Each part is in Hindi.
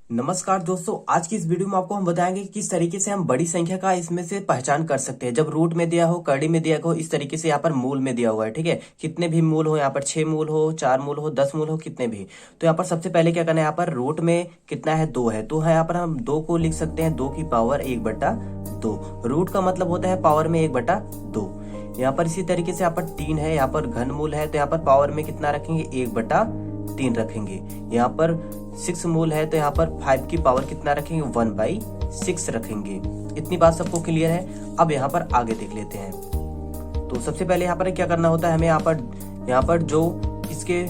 नमस्कार दोस्तों, आज की इस वीडियो में आपको हम बताएंगे कि किस तरीके से हम बड़ी संख्या का इसमें से पहचान कर सकते हैं। जब रूट में दिया हो, कड़ी में दिया हो, इस तरीके से यहाँ पर मूल में दिया हुआ है। ठीक है, कितने भी मूल हो, यहाँ पर 6 मूल हो, 4 मूल हो, 10 मूल हो, कितने भी। तो यहाँ पर सबसे पहले क्या करना है, यहाँ पर रूट में कितना है, 2 है। तो है यहाँ पर हम 2 को लिख सकते हैं 2 की पावर 1/2। रूट का मतलब होता है पावर में 1/2। यहाँ पर इसी तरीके से यहाँ पर 3 है, यहाँ पर घन मूल है, तो यहाँ पर पावर में कितना रखेंगे, 1/3 रखेंगे। यहाँ पर 6 मूल है, तो यहाँ पर 5 की पावर कितना रखेंगे, 1/6 रखेंगे। इतनी बात सबको क्लियर है। अब यहाँ पर आगे देख लेते हैं। तो सबसे पहले यहाँ पर क्या करना होता है हमें, यहाँ पर जो इसके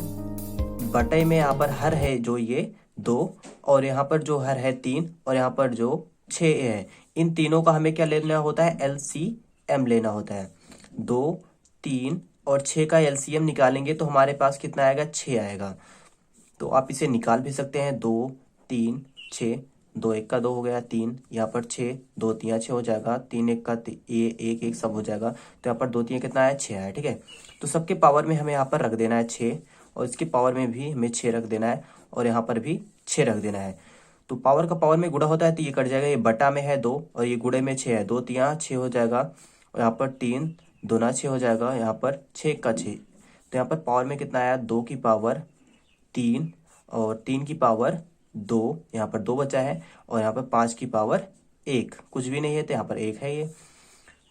बटे में यहाँ पर हर है जो ये 2, और यहाँ पर जो हर है 3, और यहाँ पर जो 6 है, इन तीनों का हमें क्या लेना होता है, LCM लेना होता है। 2, 3 और 6 का LCM निकालेंगे तो हमारे पास कितना आएगा, 6 आएगा। तो आप इसे निकाल भी सकते हैं। 2, 3, 6, 2 1 का 2 हो गया, 3 यहाँ पर 6, 2 3 6 हो जाएगा, 3 1 का ये 1 1 सब हो जाएगा। तो यहाँ पर 2 3 कितना आया, 6 आया। ठीक है, तो सबके पावर में हमें यहाँ पर रख देना है 6, और इसके पावर में भी हमें 6 रख देना है, और यहाँ पर भी 6 रख देना है। तो पावर का पावर में गुणा होता है तो ये कट जाएगा, ये बटा में है 2 और ये गुणे में 6 है, 2 3 6 हो जाएगा, और यहाँ पर 3 2 6 हो जाएगा, यहाँ पर 6 का 6। तो यहाँ पर पावर में कितना आया, 2 की पावर 3 और 3 की पावर 2, यहाँ पर 2 बचा है, और यहाँ पर 5 की पावर 1 कुछ भी नहीं है, तो यहाँ पर 1 है ये।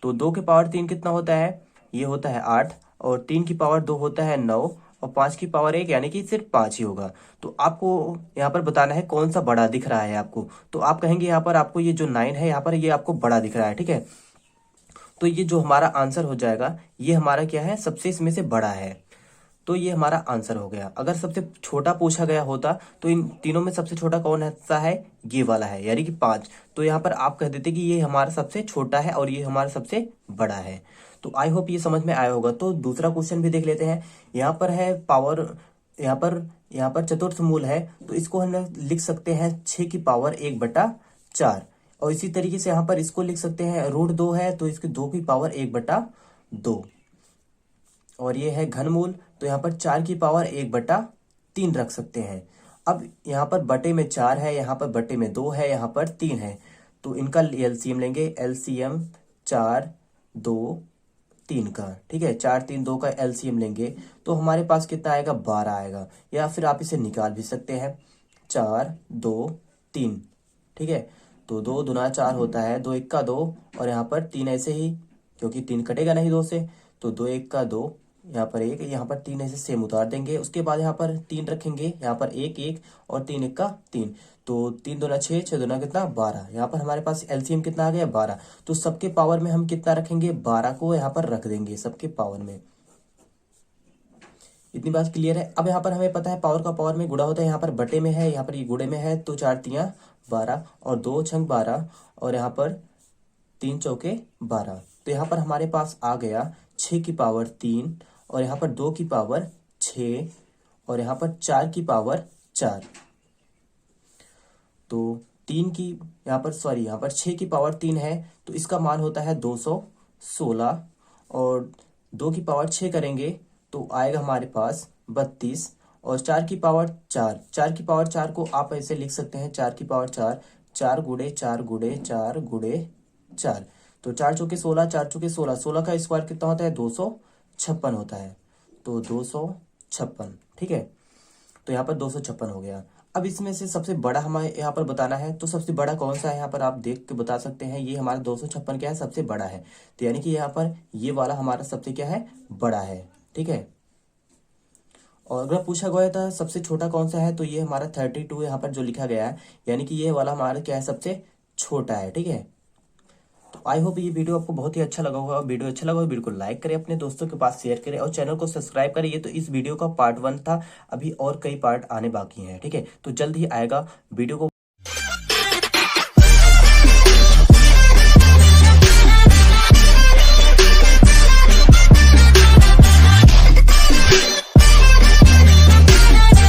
तो 2 की पावर 3 कितना होता है, ये होता है 8, और 3 की पावर 2 होता है 9, और 5 की पावर 1 यानी कि सिर्फ 5 ही होगा। तो आपको यहाँ पर बताना है कौन सा बड़ा दिख रहा है आपको। तो आप कहेंगे यहाँ पर आपको ये जो 9 है, यहाँ पर ये आपको बड़ा दिख रहा है। ठीक है, तो ये जो हमारा आंसर हो जाएगा, ये हमारा क्या है, सबसे इसमें से बड़ा है। तो ये हमारा आंसर हो गया। अगर सबसे छोटा पूछा गया होता तो इन तीनों में सबसे छोटा कौन सा है, ये वाला है, यानी कि 5। तो यहाँ पर आप कह देते कि ये हमारा सबसे छोटा है और ये हमारा सबसे बड़ा है। तो आई होप ये समझ में आया होगा। तो दूसरा क्वेश्चन भी देख लेते हैं। यहाँ पर है पावर, यहाँ पर चतुर्थ मूल है, तो इसको हम लिख सकते हैं 6 की पावर 1/4। और इसी तरीके से यहाँ पर इसको लिख सकते हैं, √2 है तो इसकी 2 की पावर 1/2। और ये है घनमूल, तो यहाँ पर 4 की पावर 1/3 रख सकते हैं। अब यहाँ पर बटे में 4 है, यहाँ पर बटे में 2 है, यहाँ पर 3 है, तो इनका LCM लेंगे। LCM 4 2 3 का, ठीक है, 4 3 2 का LCM लेंगे तो हमारे पास कितना आएगा, 12 आएगा। या फिर आप इसे निकाल भी सकते हैं, 4 2 3। ठीक है, तो 2 दूना 4 होता है, 2 1 का 2, और यहाँ पर 3 ऐसे ही, क्योंकि 3 कटेगा नहीं 2 से, तो 2 1 का 2, यहाँ पर 1, यहाँ पर 3 ऐसे सेम उतार देंगे। उसके बाद यहाँ पर 3 रखेंगे, यहाँ पर 1 1 और 3 1 का 3, तो 3 दूना 6, 6 दूना कितना, 12। यहाँ पर हमारे पास LCM कितना आ गया, 12। तो सबके पावर में हम कितना रखेंगे, 12 को यहाँ पर रख देंगे सबके पावर में। इतनी बात क्लियर है। अब यहाँ पर हमें पता है पावर का पावर में गुणा होता है, यहाँ पर बटे में है, यहाँ पर ये गुणे में है, तो 4 3 12 और 2 छंग 12, और यहाँ पर 3 चौके 12। तो यहाँ पर हमारे पास आ गया 6 की पावर 3, और यहाँ पर 2 की पावर 6, और यहाँ पर 4 की पावर 4। तो 3 की, यहाँ पर 6 की पावर 3 है, तो इसका मान होता है 216, और 2 की पावर 6 करेंगे तो आएगा हमारे पास 32, और 4 की पावर 4, 4 की पावर 4 को आप ऐसे लिख सकते हैं, 4 की पावर 4, 4 गुणे 4 गुणे 4 गुणे 4, तो 4 चौके 16, 4 चौके 16, 16 का स्क्वायर कितना होता है, 256 होता है। तो 256, ठीक है, तो यहाँ पर 256 हो गया। अब इसमें से सबसे बड़ा हमें यहाँ पर बताना है, तो सबसे बड़ा कौन सा है, यहाँ पर आप देख के बता सकते हैं, ये हमारा 256 क्या है, सबसे बड़ा है। तो यानी कि यहाँ पर ये वाला हमारा सबसे क्या है, बड़ा है। ठीक है, और अगर पूछा गया था सबसे छोटा कौन सा है, तो ये हमारा 32 यहाँ पर जो लिखा गया है, यानी कि ये वाला हमारा क्या है, सबसे छोटा है। ठीक है, तो आई होप ये वीडियो आपको बहुत ही अच्छा लगा होगा। वीडियो अच्छा लगा हो वीडियो को लाइक करें, अपने दोस्तों के पास शेयर करें, और चैनल को सब्सक्राइब करें। ये तो इस वीडियो का पार्ट 1 था, अभी और कई पार्ट आने बाकी हैं। ठीक है, तो जल्द ही आएगा वीडियो को